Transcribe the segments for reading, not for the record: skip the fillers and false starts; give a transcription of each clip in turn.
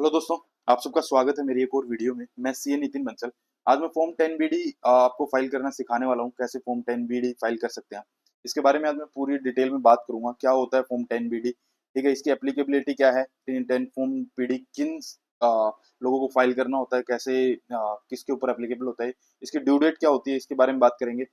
Hello दोस्तों। आप सबका स्वागत है मेरी एक और वीडियो में। मैं सीए नितिन बंसल। आज मैं फॉर्म 10 बीडी आपको फाइल करना सिखाने वाला हूँ। कैसे फॉर्म 10 बीडी फाइल कर सकते हैं आप। इसके बारे में आज मैं पूरी डिटेल में बात करूंगा। क्या होता है फॉर्म 10 बीडी, ठीक है, इसकी एप्लीकेबिलिटी क्या है, 10 फॉर्म बीडी किन लोगों को फाइल करना होता है, कैसे किसके ऊपर एप्लीकेबल होता है, इसकी ड्यू डेट क्या होती है, इसके बारे में बात करेंगे।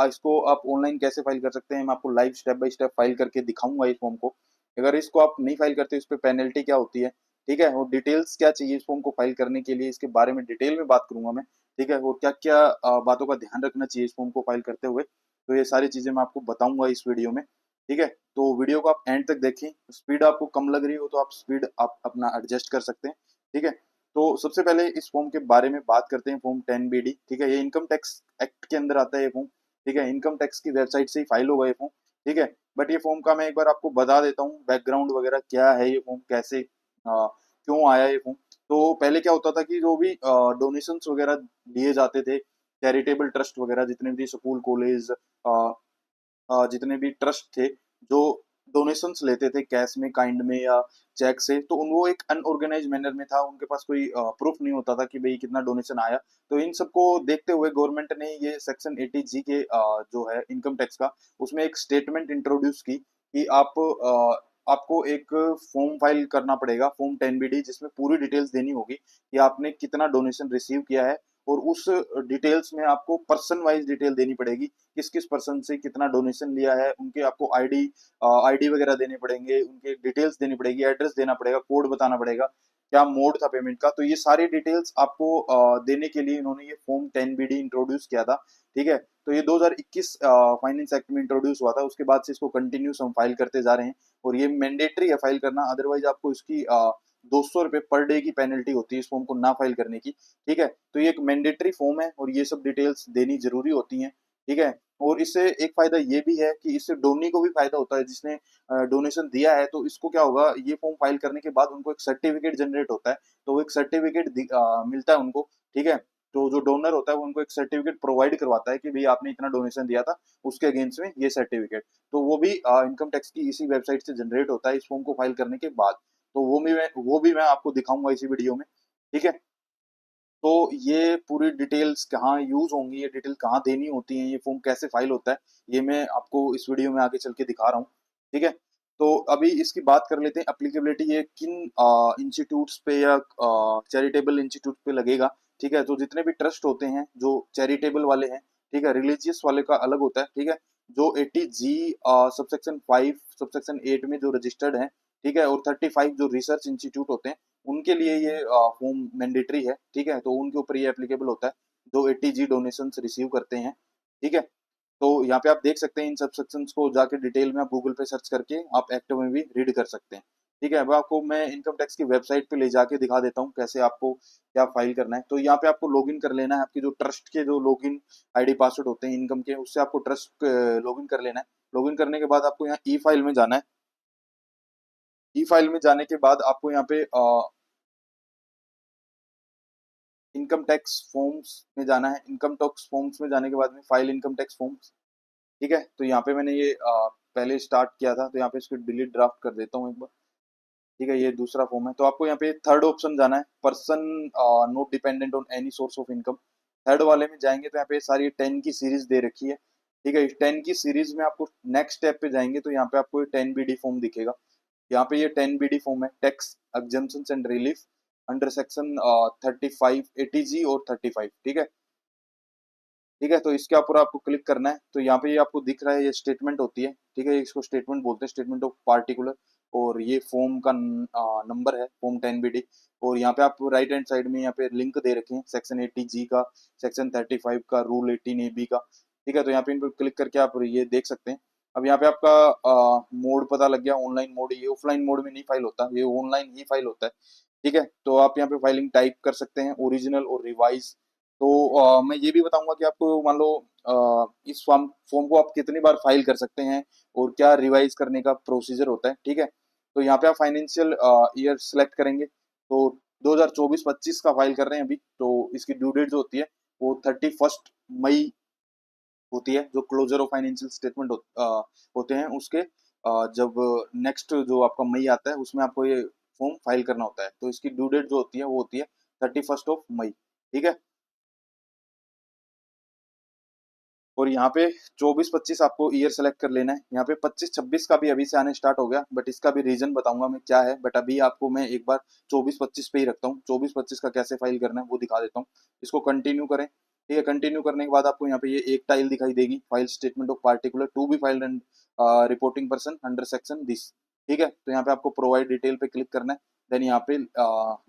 इसको आप ऑनलाइन कैसे फाइल कर सकते हैं, मैं आपको live step by step file करके दिखाऊंगा इस फॉर्म को। अगर इसको आप नहीं फाइल करते इस पर पेनल्टी क्या होती है, ठीक है, और डिटेल्स क्या चाहिए इस फॉर्म को फाइल करने के लिए, इसके बारे में डिटेल में बात करूंगा मैं। ठीक है, और क्या क्या बातों का ध्यान रखना चाहिए इस फॉर्म को फाइल करते हुए, तो ये सारी चीजें मैं आपको बताऊंगा इस वीडियो में। ठीक है, तो वीडियो को आप एंड तक देखें। स्पीड आपको कम लग रही हो तो आप स्पीड आप अपना एडजस्ट कर सकते हैं। ठीक है, तो सबसे पहले इस फॉर्म के बारे में बात करते हैं। फॉर्म 10 बीडी, ठीक है, ये इनकम टैक्स एक्ट के अंदर आता है ये फॉर्म। ठीक है, इनकम टैक्स की वेबसाइट से ही फाइल होगा ये फॉर्म। ठीक है, बट ये फॉर्म का मैं एक बार आपको बता देता हूँ बैकग्राउंड वगैरह क्या है, ये फॉर्म कैसे क्यों आया ये फॉर्म। तो पहले क्या होता था कि जो भी डोनेशंस वगैरह दिए जाते थे, चैरिटेबल ट्रस्ट वगैरह जितने भी स्कूल कॉलेज जितने भी ट्रस्ट थे, जो डोनेशंस लेते थे कैश में, काइंड में या चेक से, तो वो एक अनऑर्गेनाइज मैनर में था। उनके पास कोई प्रूफ नहीं होता था कि भाई कितना डोनेशन आया। तो इन सबको देखते हुए गवर्नमेंट ने ये सेक्शन 80G के जो है इनकम टैक्स का, उसमें एक स्टेटमेंट इंट्रोड्यूस की कि आपको एक फॉर्म फाइल करना पड़ेगा, फॉर्म 10 बीडी, जिसमें पूरी डिटेल्स देनी होगी कि आपने कितना डोनेशन रिसीव किया है। और उस डिटेल्स में आपको पर्सन वाइज डिटेल देनी पड़ेगी, किस किस पर्सन से कितना डोनेशन लिया है, उनके आपको आईडी वगैरह देने पड़ेंगे, उनके डिटेल्स देनी पड़ेगी, एड्रेस देना पड़ेगा, कोड बताना पड़ेगा, क्या मोड था पेमेंट का। तो ये सारी डिटेल्स आपको देने के लिए इन्होंने ये फॉर्म 10 बीडी इंट्रोड्यूस किया था। ठीक है, तो ये 2021 फाइनेंस एक्ट में इंट्रोड्यूस हुआ था। उसके बाद से इसको कंटिन्यूस हम फाइल करते जा रहे हैं, और ये मैंडेटरी है फाइल करना। अदरवाइज आपको इसकी 200 रुपये पर डे की पेनल्टी होती है इस फॉर्म को ना फाइल करने की। ठीक है, तो ये एक मैंडेटरी फॉर्म है और ये सब डिटेल्स देनी जरूरी होती हैं। ठीक है, और इससे एक फायदा ये भी है कि इससे डोनी को भी फायदा होता है, जिसने डोनेशन दिया है। तो इसको क्या होगा, ये फॉर्म फाइल करने के बाद उनको एक सर्टिफिकेट जनरेट होता है। तो वो एक सर्टिफिकेट मिलता है उनको। ठीक है, तो जो डोनर होता है वो उनको एक सर्टिफिकेट प्रोवाइड करवाता है कि भाई आपने इतना डोनेशन दिया था, उसके अगेंस्ट में ये सर्टिफिकेट। तो वो भी इनकम टैक्स की इसी वेबसाइट से जनरेट होता है इस फॉर्म को फाइल करने के बाद। तो वो भी मैं आपको दिखाऊंगा इसी वीडियो में। ठीक है, तो ये पूरी डिटेल्स कहाँ यूज होंगी, ये डिटेल कहाँ देनी होती है, ये फॉर्म कैसे फाइल होता है, ये मैं आपको इस वीडियो में आगे चल के दिखा रहा हूँ। ठीक है, तो अभी इसकी बात कर लेते हैं एप्लीकेबिलिटी, ये किन इंस्टीट्यूट्स पे या चैरिटेबल इंस्टीट्यूट पे लगेगा। ठीक है, तो जितने भी ट्रस्ट होते हैं जो चैरिटेबल वाले हैं, ठीक है, रिलीजियस वाले का अलग होता है। ठीक है, जो 80G सबसेक्शन 5 सबसेक्शन 8 में जो रजिस्टर्ड है, ठीक है, और 35 जो रिसर्च इंस्टीट्यूट होते हैं, उनके लिए ये फॉर्म मैंडेटरी है। ठीक है, तो उनके ऊपर ये एप्लीकेबल होता है जो 80G डोनेशन रिसीव करते हैं। ठीक है, तो यहाँ पे आप देख सकते हैं इन सब सेक्शंस को, जाके डिटेल में आप गूगल पे सर्च करके आप एक्ट में भी रीड कर सकते हैं। ठीक है, अब आपको मैं इनकम टैक्स की वेबसाइट पे ले जाके दिखा देता हूँ कैसे आपको क्या फाइल करना है। तो यहाँ पे आपको लॉगिन कर लेना है, आपके जो ट्रस्ट के जो लॉगिन आईडी पासवर्ड होते हैं इनकम के, उससे आपको ट्रस्ट लॉगिन कर लेना है। लॉगिन करने के बाद आपको यहाँ ई फाइल में जाना है। ई फाइल में जाने के बाद आपको यहाँ पे इनकम टैक्स फॉर्म्स में जाना है। इनकम टैक्स फॉर्म्स में जाने के बाद में फाइल इनकम टैक्स फॉर्म्स। ठीक है, तो यहाँ पे मैंने ये पहले स्टार्ट किया था, तो यहाँ पे इसको डिलीट ड्राफ्ट कर देता हूँ एक बार। ठीक है, ये दूसरा फॉर्म है। तो आपको यहाँ पे थर्ड ऑप्शन जाना है, person not dependent on any source of income. Third वाले में जाएंगे तो यहाँ पे सारी 10 की सीरीज दे रखी है। ठीक है, इस 10 की सीरीज में आपको नेक्स्ट स्टेप पे जाएंगे तो यहाँ पे आपको 10 बीडी फॉर्म दिखेगा। यहाँ पे ये 10 बीडी फॉर्म है, tax exemptions and relief, under section 35 80G और 35। ठीक है, ठीक है, तो इसके ऊपर आपको क्लिक करना है। तो यहाँ पे ये आपको दिख रहा है, ये स्टेटमेंट होती है। ठीक है, इसको स्टेटमेंट बोलते हैं, स्टेटमेंट ऑफ पार्टिकुलर। और ये फॉर्म का नंबर है, फॉर्म 10 बीडी। और यहाँ पे आप राइट हैंड साइड में यहाँ पे लिंक दे रखे हैं, सेक्शन 80G का, सेक्शन 35 का, रूल 18AB का। ठीक है, तो यहाँ पे इन पर क्लिक करके आप ये देख सकते हैं। अब यहाँ पे आपका मोड पता लग गया, ऑनलाइन मोड। ये ऑफलाइन मोड में नहीं फाइल होता, ये ऑनलाइन ही फाइल होता है। ठीक है, तो आप यहाँ पे फाइलिंग टाइप कर सकते हैं, ओरिजिनल और रिवाइज। तो मैं ये भी बताऊंगा कि आपको मान लो इस फॉर्म फॉर्म को आप कितनी बार फाइल कर सकते हैं और क्या रिवाइज करने का प्रोसीजर होता है। ठीक है, तो यहाँ पे आप फाइनेंशियल ईयर सेलेक्ट करेंगे। तो 2024-25 का फाइल कर रहे हैं अभी, तो इसकी ड्यू डेट जो होती है वो 31 मई होती है। जो क्लोजर ऑफ फाइनेंशियल स्टेटमेंट होते हैं उसके जब नेक्स्ट जो आपका मई आता है उसमें आपको ये फॉर्म फाइल करना होता है। तो इसकी ड्यू डेट जो होती है वो होती है 31 मई। ठीक है, और यहाँ पे 24-25 आपको ईयर सेलेक्ट कर लेना है। यहाँ पे 25-26 का भी अभी से आने स्टार्ट हो गया, बट इसका भी रीजन बताऊंगा मैं क्या है। बट अभी आपको मैं एक बार 24-25 पे ही रखता हूँ। 24-25 का कैसे फाइल करना है वो दिखा देता हूँ। इसको कंटिन्यू करें। ठीक है, कंटिन्यू करने के बाद आपको यहाँ पे ये एक टाइल दिखाई देगी, file statement of particular to be filed and reporting person under section this. ठीक है, तो यहाँ पे आपको प्रोवाइड डिटेल पे क्लिक करना है। देन यहाँ पे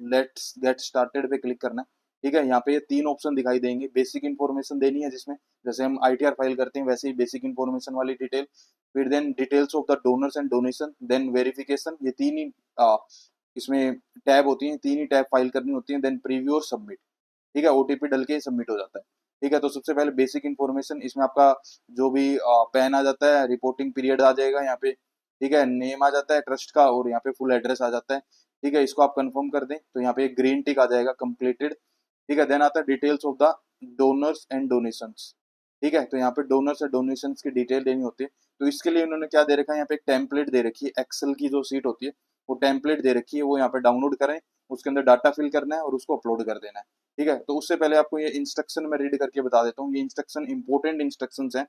लेट्स गेट स्टार्टेड पे क्लिक करना है। ठीक है, यहाँ पे ये तीन ऑप्शन दिखाई देंगे। बेसिक इन्फॉर्मेशन देनी है, जिसमें जैसे हम आईटीआर फाइल करते हैं वैसे ही बेसिक इन्फॉर्मेशन वाली डिटेल, फिर then details of the donors and donation, then verification. ये तीन ही इसमें टैब होती हैं, तीन ही टैब फाइल करनी होती हैं, देन प्रीव्यू और सबमिट। ठीक है, ओटीपी डल के सबमिट हो जाता है। ठीक है, तो सबसे पहले बेसिक इन्फॉर्मेशन, इसमें आपका जो भी पैन आ जाता है, रिपोर्टिंग पीरियड आ जाएगा यहाँ पे। ठीक है, नेम आ जाता है ट्रस्ट का, और यहाँ पे फुल एड्रेस आ जाता है। ठीक है, इसको आप कंफर्म कर दें तो यहाँ पे एक ग्रीन टिक आ जाएगा, कंप्लीटेड। ठीक है, देन आता है details of the donors and donations. ठीक है, तो यहाँ पे डोनर्स और डोनेशंस की डिटेल देनी होती है। तो इसके लिए उन्होंने क्या दे रखा है, यहाँ पे एक टेम्पलेट दे रखी है, एक्सेल की जो सीट होती है वो टेम्पलेट दे रखी है, वो यहाँ पे डाउनलोड करें। उसके अंदर डाटा फिल करना है और उसको अपलोड कर देना है। ठीक है, तो उससे पहले आपको ये इंस्ट्रक्शन में रीड करके बता देता हूँ। ये इंस्ट्रक्शन इंपॉर्टेंट इंस्ट्रक्शन हैं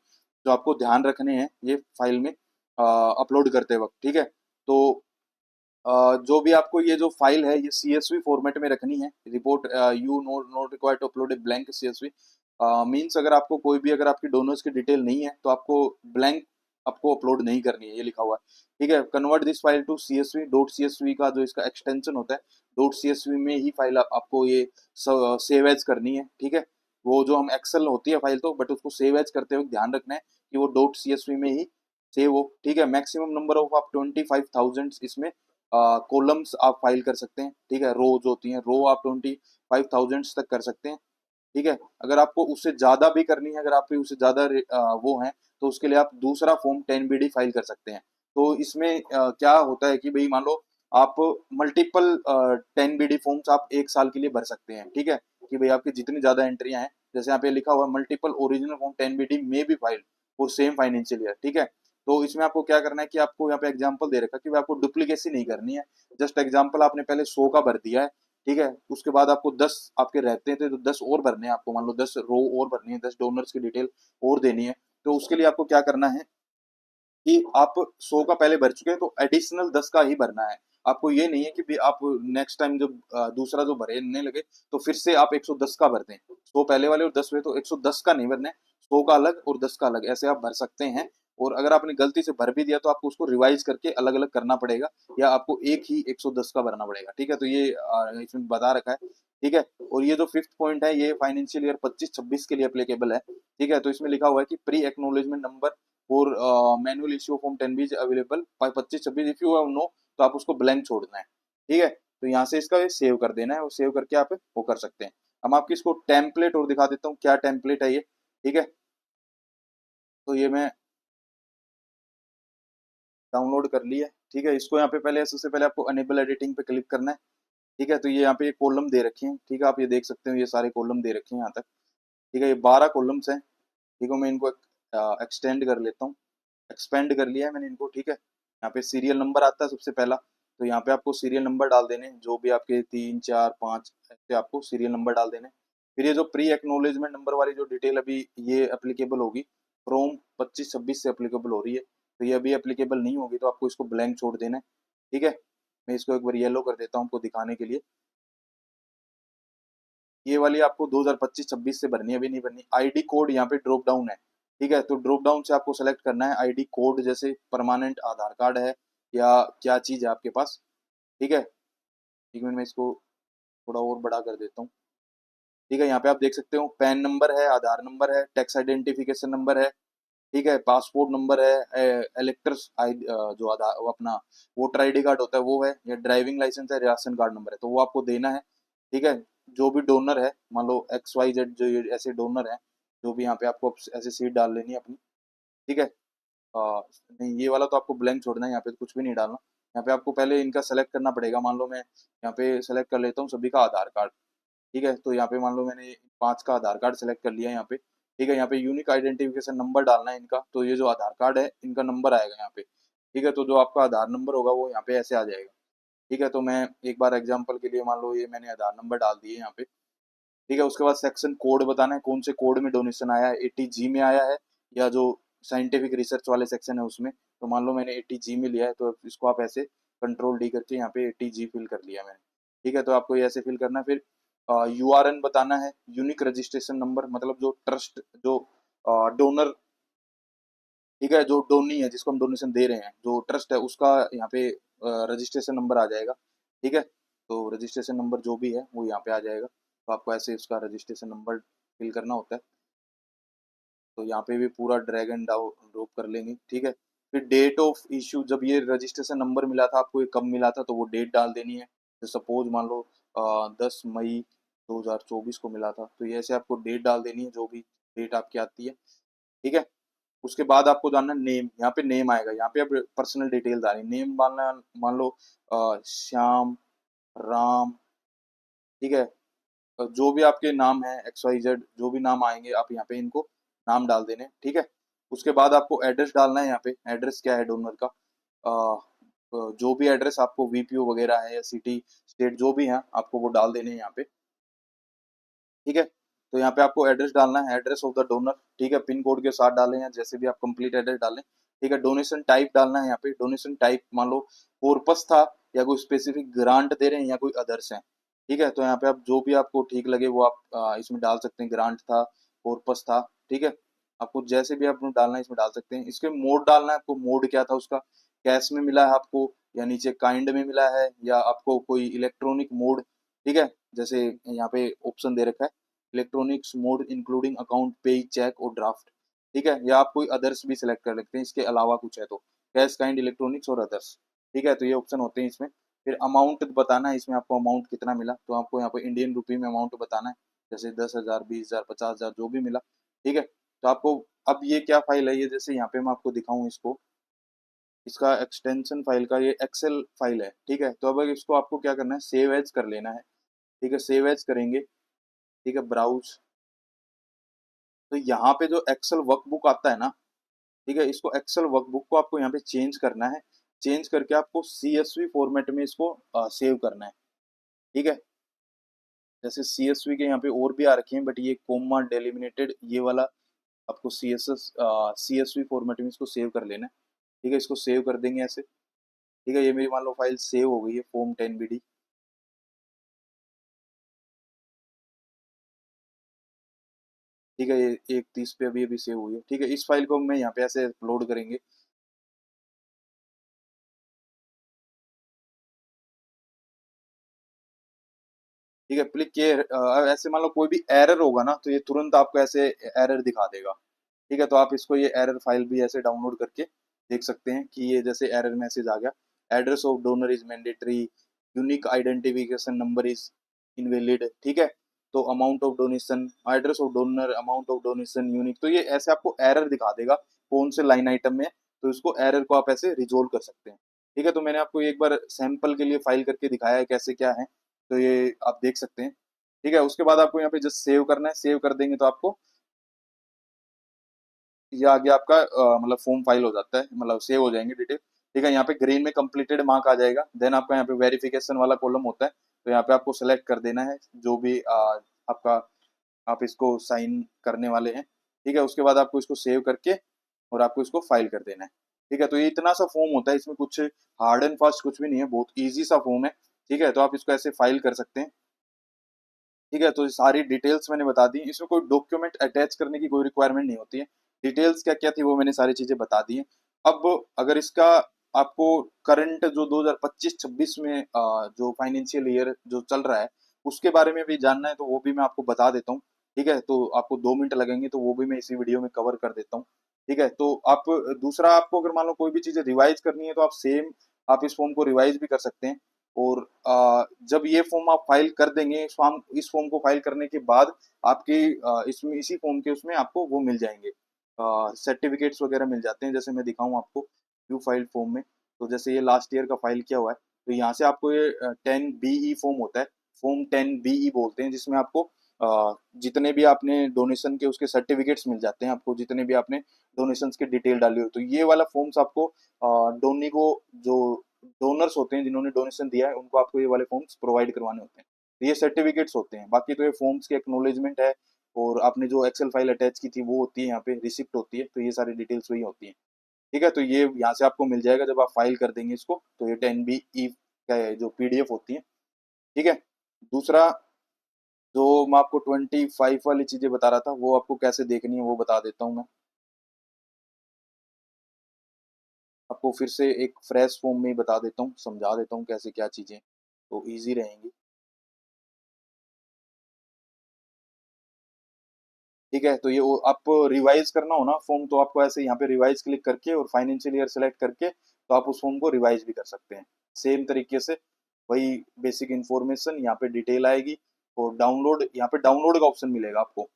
जो आपको ध्यान रखने हैं ये फाइल में अपलोड करते वक्त। ठीक है, तो जो भी आपको ये जो फाइल है ये CSV फॉर्मेट में रखनी है। Report you not required to upload a blank CSV। Means अगर आपको कोई भी, अगर आपकी डोनर्स की डिटेल नहीं है तो आपको ब्लैंक आपको अपलोड नहीं करनी है, ये लिखा हुआ है। ठीक है, convert this file to CSV। Dot CSV का जो इसका एक्सटेंशन होता है, डॉट CSV में ही फाइल आपको ये सेव एज करनी है। ठीक है, वो जो हम एक्सेल होती है फाइल, तो बट उसको सेव एज करते हुए ध्यान रखना है कि वो डॉट CSV में ही सेव हो। ठीक है, मैक्सिमम नंबर ऑफ आप 25,000 इसमें कॉलम्स आप फाइल कर सकते हैं। ठीक है, रोज होती हैं, रो आप 25,000 तक कर सकते हैं। ठीक है, अगर आपको उससे ज्यादा भी करनी है, अगर आपकी उससे ज्यादा वो है, तो उसके लिए आप दूसरा फॉर्म 10BD फाइल कर सकते हैं। तो इसमें क्या होता है कि भाई मान लो आप मल्टीपल 10BD फॉर्म्स आप एक साल के लिए भर सकते हैं। ठीक है, कि भाई आपकी जितनी ज्यादा एंट्रियां हैं, जैसे यहाँ पे लिखा हुआ है मल्टीपल ओरिजिनल फॉर्म 10BD में be file for same financial year. ठीक है, तो इसमें आपको क्या करना है कि आपको यहाँ पे एग्जांपल दे रखा है कि भाई आपको डुप्लीकेसी नहीं करनी है। जस्ट एग्जांपल आपने पहले 100 का भर दिया है। ठीक है, उसके बाद आपको 10 आपके रहते थे तो 10 और भरने हैं आपको, मान लो 10 रो और भरनी है, 10 डोनर्स की डिटेल और देनी है। तो उसके लिए आपको क्या करना है कि आप 100 का पहले भर चुके हैं तो एडिशनल 10 का ही भरना है। आपको ये नहीं है कि भी आप नेक्स्ट टाइम जब दूसरा जो भरने लगे तो फिर से आप 110 का भर दें। 100 पहले वाले और 10 हुए तो 110 का नहीं भरना है, 100 का अलग और 10 का अलग, ऐसे आप भर सकते हैं। और अगर आपने गलती से भर भी दिया तो आपको उसको रिवाइज करके अलग अलग करना पड़ेगा, या आपको एक ही 110 का भरना पड़ेगा। ठीक है, तो ये इसमें बता रखा है। ठीक है, और ये जो फिफ्थ पॉइंट है ये फाइनेंशियल ईयर 25-26 के लिए अप्लीकेबल है। ठीक है, तो इसमें लिखा हुआ है कि pre acknowledgement number for manual issue form 10B available by 25-26 if you have no, तो आप उसको ब्लैंक छोड़ देना है। ठीक है, तो यहाँ से इसका सेव कर देना है और सेव करके आप वो कर सकते हैं। हम आपकी इसको टेम्पलेट और दिखा देता हूँ क्या टेम्पलेट है ये। ठीक है, तो ये मैं डाउनलोड कर लिया है। ठीक है, इसको यहाँ पे पहले सबसे पहले आपको अनेबल एडिटिंग पे क्लिक करना है। ठीक है, तो ये यहाँ पे कॉलम दे रखे हैं। ठीक है, आप ये देख सकते हो ये सारे कॉलम दे रखे हैं यहाँ तक। ठीक है, ये 12 कॉलम्स हैं। ठीक है, मैं इनको एक्सटेंड कर लेता हूँ, एक्सपेंड कर लिया है मैंने इनको। ठीक है, यहाँ पे सीरियल नंबर आता है सबसे पहला, तो यहाँ पे आपको सीरियल नंबर डाल देने हैं, जो भी आपके 3 4 5 ऐसे आपको सीरियल नंबर डाल देने हैं। फिर ये जो प्री एक्नोलेजमेंट नंबर वाली जो डिटेल अभी ये एप्लीकेबल होगी, फ्रॉम 25-26 से एप्लीकेबल हो रही है, तो ये अभी एप्लीकेबल नहीं होगी, तो आपको इसको ब्लैंक छोड़ देना है। ठीक है, मैं इसको एक बार येलो कर देता हूँ आपको दिखाने के लिए। ये वाली आपको 2025-26 से भरनी है, अभी नहीं भरनी। आईडी कोड यहाँ पे ड्रॉप डाउन है। ठीक है, तो ड्रॉप डाउन से आपको सेलेक्ट करना है आईडी कोड, जैसे परमानेंट आधार कार्ड है या क्या चीज़ है आपके पास। ठीक है, एक मिनट में इसको थोड़ा और बड़ा कर देता हूँ। ठीक है, यहाँ पे आप देख सकते हो पैन नंबर है, आधार नंबर है, टैक्स आइडेंटिफिकेशन नंबर है। ठीक है, पासपोर्ट नंबर है, इलेक्टर्स आई जो आधार वो अपना वोटर आईडी कार्ड होता है वो है, या ड्राइविंग लाइसेंस है, राशन कार्ड नंबर है, तो वो आपको देना है। ठीक है, जो भी डोनर है, मान लो XYZ जो ये ऐसे डोनर है, जो भी यहाँ पे आपको ऐसे सीट डाल लेनी है अपनी। ठीक है, नहीं ये वाला तो आपको ब्लैंक छोड़ना है, यहाँ पे तो कुछ भी नहीं डालना। यहाँ पे आपको पहले इनका सेलेक्ट करना पड़ेगा। मान लो मैं यहाँ पे सेलेक्ट कर लेता हूँ सभी का आधार कार्ड। ठीक है, तो यहाँ पे मान लो मैंने 5 का आधार कार्ड सेलेक्ट कर लिया है यहाँ पे। ठीक है, यहाँ पे यूनिक आइडेंटिफिकेशन नंबर डालना है इनका, तो ये जो आधार कार्ड है इनका नंबर आएगा यहाँ पे। ठीक है, तो जो आपका आधार नंबर होगा वो यहाँ पे ऐसे आ जाएगा। ठीक है, तो मैं एक बार एग्जांपल के लिए मान लो ये मैंने आधार नंबर डाल दिए यहाँ पे। ठीक है, उसके बाद सेक्शन कोड बताना है, कौन से कोड में डोनेशन आया है, 80G में आया है या जो साइंटिफिक रिसर्च वाले सेक्शन है उसमें। तो मान लो मैंने 80G में लिया है, तो इसको आप ऐसे कंट्रोल D करके यहाँ पे 80G फिल कर लिया मैंने। ठीक है, तो आपको ये ऐसे फिल करना है। फिर URN बताना है, यूनिक रजिस्ट्रेशन नंबर, मतलब जो ट्रस्ट जो डोनर, ठीक है, जो डोनी है जिसको हम डोनेशन दे रहे हैं, जो ट्रस्ट है उसका यहाँ पे रजिस्ट्रेशन नंबर आ जाएगा। ठीक है, तो रजिस्ट्रेशन नंबर जो भी है वो यहाँ पे आ जाएगा, तो आपको ऐसे उसका रजिस्ट्रेशन नंबर फिल करना होता है। तो यहाँ पे भी पूरा ड्रैग एंड ड्रॉप कर लेंगे। ठीक है, फिर डेट ऑफ इशू, जब ये रजिस्ट्रेशन नंबर मिला था आपको, ये कब मिला था, तो वो डेट डाल देनी है। तो सपोज मान लो 10 मई 2024 को मिला था, तो ये ऐसे आपको डेट डाल देनी है, जो भी डेट आपकी आती है। ठीक है, उसके बाद आपको जानना नेम, यहाँ पे नेम आएगा, यहाँ पे अब पर्सनल डिटेल डालनी। नेम मानना, मान लो श्याम, राम, ठीक है, जो भी आपके नाम है XYZ, जो भी नाम आएंगे आप यहाँ पे इनको नाम डाल देने। ठीक है, उसके बाद आपको एड्रेस डालना है। यहाँ पे एड्रेस क्या है डोनर का, जो भी एड्रेस आपको VPO वगैरह है या सिटी स्टेट जो भी है आपको वो डाल देने हैं यहाँ पे। ठीक है, तो यहाँ पे आपको एड्रेस डालना है, एड्रेस ऑफ द डोनर। ठीक है, पिन कोड के साथ डालें या जैसे भी आप कंप्लीट एड्रेस डालें। ठीक है, डोनेशन टाइप डालना है यहाँ पे, डोनेशन टाइप मान लो पर्पस था या कोई स्पेसिफिक ग्रांट दे रहे हैं या कोई अदर्स है। ठीक है, तो यहाँ पे आप जो भी आपको ठीक लगे वो आप इसमें डाल सकते हैं, ग्रांट था, पर्पस था। ठीक है, आपको जैसे भी आपको डालना है इसमें डाल सकते हैं। इसके मोड डालना है आपको, मोड क्या था उसका, कैश में मिला है आपको या नीचे काइंड में मिला है या आपको कोई इलेक्ट्रॉनिक मोड। ठीक है, जैसे यहाँ पे ऑप्शन दे रखा है इलेक्ट्रॉनिक्स मोड इंक्लूडिंग अकाउंट पे, चेक और ड्राफ्ट। ठीक है, या आप कोई अदर्स भी सिलेक्ट कर सकते हैं इसके अलावा कुछ है तो, कैश, काइंड, इलेक्ट्रॉनिक्स और अदर्स। ठीक है, तो ये ऑप्शन होते हैं इसमें। फिर अमाउंट बताना है, इसमें आपको अमाउंट कितना मिला, तो आपको यहाँ पे इंडियन रुपी में अमाउंट बताना है, जैसे 10,000, 20,000, 50,000 जो भी मिला। ठीक है, तो आपको अब ये क्या फाइल है, ये जैसे यहाँ पे मैं आपको दिखाऊं इसको, इसका एक्सटेंशन फाइल का ये एक्सेल फाइल है। ठीक है, तो अब इसको आपको क्या करना है, सेव एज कर लेना है। ठीक है, सेव एज करेंगे। ठीक है, ब्राउज, तो यहाँ पे जो एक्सेल वर्कबुक आता है ना, ठीक है, इसको एक्सेल वर्कबुक को आपको यहाँ पे चेंज करना है। चेंज करके आपको CSV फॉर्मेट में इसको सेव करना है। ठीक है, जैसे CSV के यहाँ पे और भी आ रखे हैं, बट ये कोमा डेलिमिनेटेड ये वाला आपको CSV फॉर्मेट में इसको सेव कर लेना है। ठीक है, इसको सेव कर देंगे ऐसे। ठीक है, ये मेरी मान लो फाइल सेव हो गई है, फॉर्म 10BD। ठीक है, ये 1:30 पे अभी अभी सेव हुई है। ठीक है, इस फाइल को मैं यहाँ पे ऐसे अपलोड करेंगे। ठीक है, क्लिक किए, ऐसे मान लो कोई भी एरर होगा ना, तो ये तुरंत आपको ऐसे एरर दिखा देगा। ठीक है, तो आप इसको ये एरर फाइल भी ऐसे डाउनलोड करके देख सकते हैं कि ये जैसे एरर मैसेज आ गया, address of donor is mandatory, unique identification number is invalid. ठीक है, तो amount of donation, address of donor, amount of donation unique, तो ये ऐसे आपको एरर दिखा देगा कौन से लाइन आइटम में, तो इसको एरर को आप ऐसे रिजोल्व कर सकते हैं। ठीक है, तो मैंने आपको एक बार सैंपल के लिए फाइल करके दिखाया है कैसे क्या है, तो ये आप देख सकते हैं। ठीक है, उसके बाद आपको यहाँ पे जस्ट सेव करना है, सेव कर देंगे तो आपको ये आगे आपका मतलब फॉर्म फाइल हो जाता है, मतलब सेव हो जाएंगे डिटेल। ठीक है, यहाँ पे ग्रीन में कंप्लीटेड मार्क आ जाएगा, देन आपका यहाँ पे वेरिफिकेशन वाला कॉलम होता है, तो यहाँ पे आपको सेलेक्ट कर देना है जो भी आपका, आप इसको साइन करने वाले हैं। ठीक है, उसके बाद आपको इसको सेव करके और आपको इसको फाइल कर देना है। ठीक है, तो ये इतना सा फॉर्म होता है, इसमें कुछ हार्ड एंड फास्ट कुछ भी नहीं है, बहुत ईजी सा फॉर्म है। ठीक है, तो आप इसको ऐसे फाइल कर सकते हैं। ठीक है, तो ये सारी डिटेल्स मैंने बता दी, इसमें कोई डॉक्यूमेंट अटैच करने की कोई रिक्वायरमेंट नहीं होती है। डिटेल्स क्या क्या थी वो मैंने सारी चीजें बता दी हैं। अब अगर इसका आपको करंट जो 2025-26 में जो फाइनेंशियल ईयर जो चल रहा है उसके बारे में भी जानना है, तो वो भी मैं आपको बता देता हूँ। ठीक है, तो आपको 2 मिनट लगेंगे, तो वो भी मैं इसी वीडियो में कवर कर देता हूँ। ठीक है, तो आप दूसरा, आपको अगर मान लो कोई भी चीजें रिवाइज करनी है तो आप सेम आप इस फॉर्म को रिवाइज भी कर सकते हैं। और जब ये फॉर्म आप फाइल कर देंगे, इस फॉर्म को फाइल करने के बाद आपके इसमें इसी फॉर्म के उसमें आपको वो मिल जाएंगे, सर्टिफिकेट्स वगैरह मिल जाते हैं। जैसे मैं दिखाऊं आपको व्यू फाइल फॉर्म में, तो जैसे ये लास्ट ईयर का फाइल किया हुआ है, तो यहाँ से आपको ये 10BE फॉर्म होता है, फॉर्म 10BE बोलते हैं, जिसमें आपको जितने भी आपने डोनेशन के उसके सर्टिफिकेट्स मिल जाते हैं आपको, जितने भी आपने डोनेशंस की डिटेल डाली हो, तो ये वाला फॉर्म्स आपको डोनी को जो डोनर्स होते हैं जिन्होंने डोनेशन दिया है उनको आपको ये वाले फॉर्म्स प्रोवाइड करवाने होते हैं। तो ये सर्टिफिकेट्स होते हैं, बाकी तो ये फॉर्म्स के एक्नोलेजमेंट है और आपने जो एक्सेल फाइल अटैच की थी वो होती है, यहाँ पे रिसिप्ट होती है, तो ये सारी डिटेल्स वही होती हैं। ठीक है, तो ये यहाँ से आपको मिल जाएगा जब आप फाइल कर देंगे इसको, तो ये 10B का जो पीडीएफ होती है। ठीक है, दूसरा जो मैं आपको 25 वाली चीजें बता रहा था वो आपको कैसे देखनी है वो बता देता हूँ मैं आपको, फिर से एक फ्रेश फॉर्म में ही बता देता हूँ, समझा देता हूँ कैसे क्या चीजें, तो इजी रहेंगी। ठीक है, तो ये आप रिवाइज करना हो ना फॉर्म, तो आपको ऐसे यहाँ पे रिवाइज क्लिक करके और फाइनेंशियल ईयर सेलेक्ट करके तो आप उस फॉर्म को रिवाइज भी कर सकते हैं। सेम तरीके से वही बेसिक इन्फॉर्मेशन यहाँ पे डिटेल आएगी, और डाउनलोड, यहाँ पे डाउनलोड का ऑप्शन मिलेगा आपको।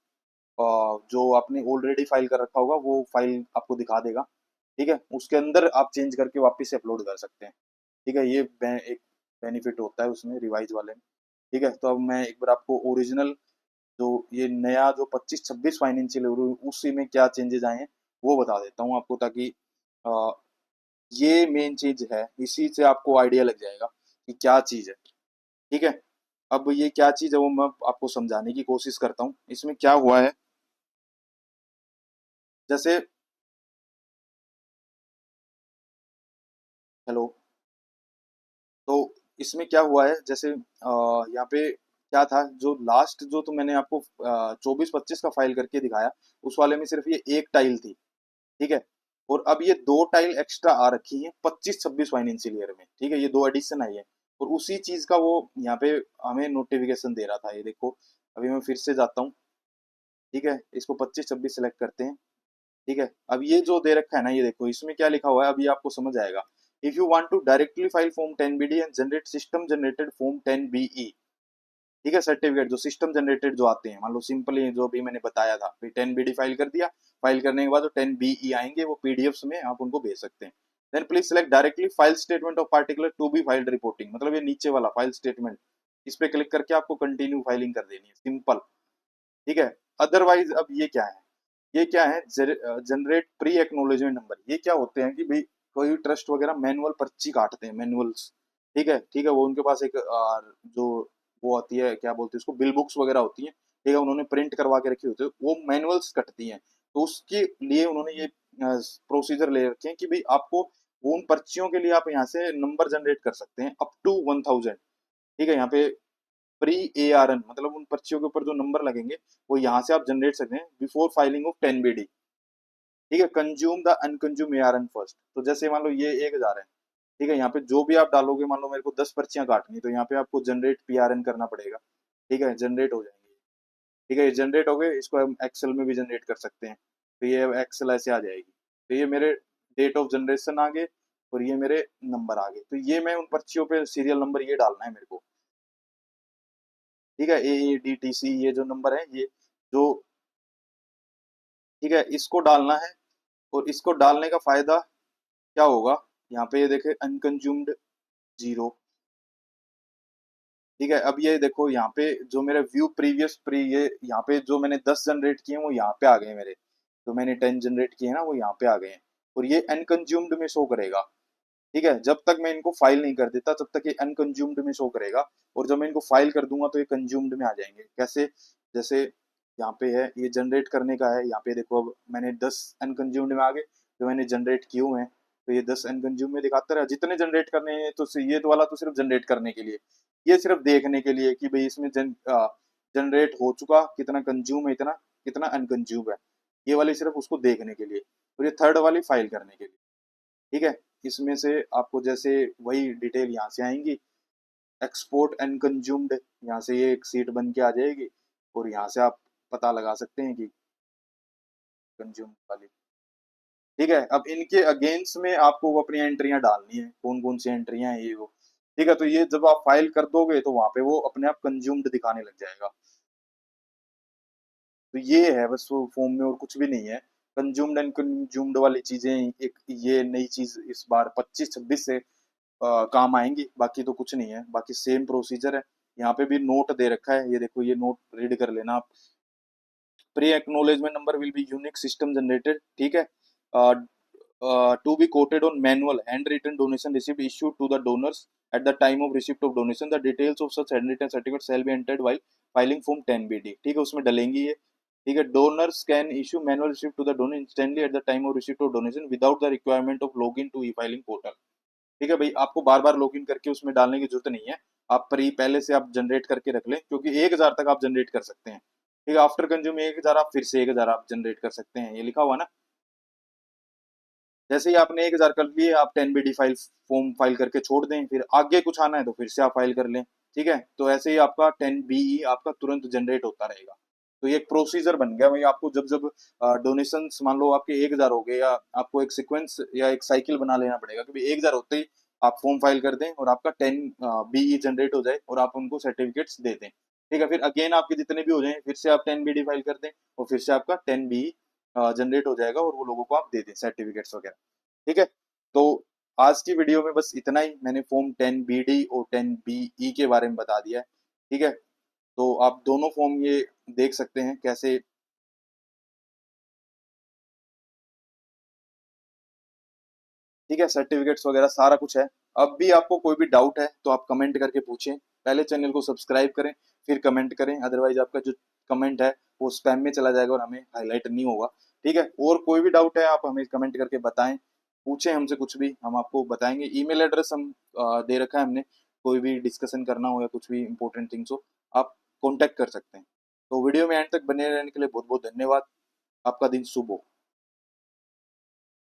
जो आपने ऑलरेडी फाइल कर रखा होगा वो फाइल आपको दिखा देगा। ठीक है, उसके अंदर आप चेंज करके वापस से अपलोड कर सकते हैं। ठीक है, ये एक बेनिफिट होता है उसमें रिवाइज वाले में। ठीक है, तो अब मैं एक बार आपको ओरिजिनल जो ये नया जो 25-26 फाइनेंशियल ईयर उसी में क्या चेंजेस आए हैं वो बता देता हूँ आपको, ताकि अ, ये मेन चीज है, इसी से आपको आइडिया लग जाएगा कि क्या चीज है। ठीक है, अब ये क्या चीज है वो मैं आपको समझाने की कोशिश करता हूँ। इसमें क्या हुआ है, जैसे, हेलो, तो इसमें क्या हुआ है, जैसे यहाँ पे क्या था, जो लास्ट जो तो मैंने आपको 24-25 का फाइल करके दिखाया, उस वाले में सिर्फ ये एक टाइल थी। ठीक है, और अब ये दो टाइल एक्स्ट्रा आ रखी है 25-26 फाइनेंशियल ईयर में। ठीक है, ये दो एडिशन आई है, और उसी चीज का वो यहाँ पे हमें नोटिफिकेशन दे रहा था। ये देखो, अभी मैं फिर से जाता हूँ। ठीक है, इसको 25-26 सेलेक्ट करते हैं। ठीक है, अब ये जो दे रखा है ना, ये देखो इसमें क्या लिखा हुआ है, अभी आपको समझ आएगा। If you want to directly file form 10BD and generate system generated form 10BE। ठीक है, सर्टिफिकेट जो सिस्टम जनरेटेड जो आते हैं, मान लो सिंपली जो भी मैंने बताया था, फिर 10BD फाइल कर दिया, फाइल करने के बाद जो 10BE आएंगे वो पीडीएफ्स में आप उनको भेज सकते हैं। Then please select directly file statement of particular to be filed reporting, मतलब ये नीचे वाला फाइल स्टेटमेंट, इस पे क्लिक करके आपको कंटिन्यू फाइलिंग कर देनी है, सिंपल। ठीक है, अदरवाइज अब ये क्या है, ये क्या है, जनरेट प्री एक्नोलेजमेंट नंबर। ये क्या होते हैं कि भाई कोई ट्रस्ट वगैरह मैनुअल पर्ची काटते हैं, मैनुअल्स। ठीक है, ठीक है, वो उनके पास एक जो वो आती है, क्या बोलते हैं उसको, बिल बुक्स वगैरह होती हैं। ठीक है, उन्होंने प्रिंट करवा के रखी होती है, वो मैनुअल्स कटती हैं। तो उसके लिए उन्होंने ये प्रोसीजर ले रखे हैं कि भाई आपको उन पर्चियों के लिए आप यहाँ से नंबर जनरेट कर सकते हैं अप टू 1000। ठीक है, यहाँ पे प्री ARN मतलब उन पर्चियों के ऊपर जो नंबर लगेंगे वो यहाँ से आप जनरेट सकते हैं बिफोर फाइलिंग ऑफ 10BD। ठीक है, कंज्यूम द अनकंज्यूम ARN फर्स्ट। तो जैसे मान लो ये 1000 है। ठीक है, यहाँ पे जो भी आप डालोगे, मान लो मेरे को 10 पर्चियां काटनी, तो यहाँ पे आपको जनरेट PRN करना पड़ेगा। ठीक है, जनरेट हो जाएंगे। ठीक है, ये जनरेट हो गए, इसको हम एक्सेल में भी जनरेट कर सकते हैं। तो ये एक्सेल ऐसे आ जाएगी, तो ये मेरे डेट ऑफ जनरेशन आ गए, और ये मेरे नंबर आ गए। तो ये मैं उन पर्चियों पे सीरियल नंबर ये डालना है मेरे को। ठीक है, AADTC ये जो नंबर है, ये जो, ठीक है, इसको डालना है। और इसको डालने का फायदा क्या होगा, यहाँ पे ये देखे अनकंज्यूम्ड 0। ठीक है, अब ये देखो यहाँ पे जो मेरे व्यू प्रीवियस प्री, ये यहाँ पे जो मैंने 10 जनरेट किए हैं वो यहाँ पे आ गए मेरे, जो मैंने 10 जनरेट किए हैं ना वो यहाँ पे आ गए हैं, और ये अनकंज्यूम्ड में शो करेगा। ठीक है, जब तक मैं इनको फाइल नहीं कर देता तब तक ये अनकंज्यूम्ड में शो करेगा, और जब मैं इनको फाइल कर दूंगा तो ये कंज्यूम्ड में आ जाएंगे। कैसे, जैसे यहाँ पे है, ये जनरेट करने का है, यहाँ पे देखो अब मैंने 10 अनकंज्यूम्ड में आ गए जो मैंने जनरेट किए हुए हैं। तो ये 10 अनकंज्यूम में दिखाता रहा, जितने जनरेट करने हैं, तो ये तो वाला तो सिर्फ जनरेट करने के लिए, ये सिर्फ देखने के लिए कि भाई इसमें जनरेट हो चुका, कितना कंज्यूम है, इतना कितना अनकंज्यूम है, ये वाली सिर्फ उसको देखने के लिए। और ये थर्ड वाली फाइल करने के लिए। ठीक है, इसमें से आपको जैसे वही डिटेल यहाँ से आएंगी, एक्सपोर्ट एंड कंज्यूम्ड, यहाँ से ये एक सीट बन के आ जाएगी, और यहाँ से आप पता लगा सकते हैं कि कंज्यूम वाली। ठीक है, अब इनके अगेंस्ट में आपको वो अपनी एंट्रियां डालनी है, कौन कौन सी एंट्रियां हैं ये वो। ठीक है, तो ये जब आप फाइल कर दोगे तो वहां पे वो अपने आप कंज्यूम्ड दिखाने लग जाएगा। तो ये है बस वो फॉर्म में, और कुछ भी नहीं है। कंज्यूम्ड एंड कंज्यूम्ड वाली चीजें एक ये नई चीज इस बार 25-26 से काम आएंगी, बाकी तो कुछ नहीं है, बाकी सेम प्रोसीजर है। यहाँ पे भी नोट दे रखा है, ये देखो, ये नोट रीड कर लेना आप। Pre acknowledgement number will be unique system generated. ठीक है, to be quoted on manual handwritten donation receipt issued to the donors at the time of receipt of donation. The details of such handwritten certificate shall be entered while filing form 10BD. ठीक है, उसमें डलेंगी ये। ठीक है, donors can issue manual receipt to the donor instantly at the time of receipt of donation without the requirement of login to e-filing portal. ठीक है भाई, आपको बार बार लॉगिन करके उसमें डालने की जरूरत नहीं है। आप पहले से आप जनरेट करके रख लें, क्योंकि 1000 तक आप जनरेट कर सकते हैं। ठीक है, आफ्टर कंज्यूम 1000 आप फिर से 1000 आप जनरेट कर सकते हैं, ये लिखा हुआ ना। जैसे ही आपने 1000 कर लिए, आप 10BD फाइल फॉर्म फाइल करके छोड़ दें, फिर आगे कुछ आना है तो फिर से आप फाइल कर लें। ठीक है, तो ऐसे ही आपका 10BE आपका तुरंत जनरेट होता रहेगा। तो ये एक प्रोसीजर बन गया भाई। आपको जब जब डोनेशन मान लो आपके 1000 हो गए, या आपको एक सीक्वेंस या एक साइकिल बना लेना पड़ेगा कि 1000 होते ही आप फॉर्म फाइल कर दें और आपका 10BE जनरेट हो जाए और आप उनको सर्टिफिकेट्स दे दें। ठीक है, फिर अगेन आपके जितने भी हो जाए फिर से आप 10BD फाइल कर दें और फिर से आपका 10BE जनरेट हो जाएगा और वो लोगों को आप दे दें सर्टिफिकेट्स वगैरह। ठीक है, तो आज की वीडियो में बस इतना ही। मैंने फॉर्म 10BD और 10BE के बारे में बता दिया है। ठीक है, तो आप दोनों फॉर्म ये देख सकते हैं कैसे। ठीक है, सर्टिफिकेट्स वगैरह सारा कुछ है। अब भी आपको कोई भी डाउट है तो आप कमेंट करके पूछें। पहले चैनल को सब्सक्राइब करें, फिर कमेंट करें, अदरवाइज आपका जो कमेंट है वो स्पैम में चला जाएगा और हमें हाईलाइट नहीं होगा। ठीक है, और कोई भी डाउट है आप हमें कमेंट करके बताएं, पूछें हमसे कुछ भी, हम आपको बताएंगे। ईमेल एड्रेस हम दे रखा है हमने, कोई भी डिस्कशन करना हो या कुछ भी इंपॉर्टेंट थिंग्स हो आप कॉन्टेक्ट कर सकते हैं। तो वीडियो में एंड तक बने रहने के लिए बहुत बहुत धन्यवाद। आपका दिन शुभ हो।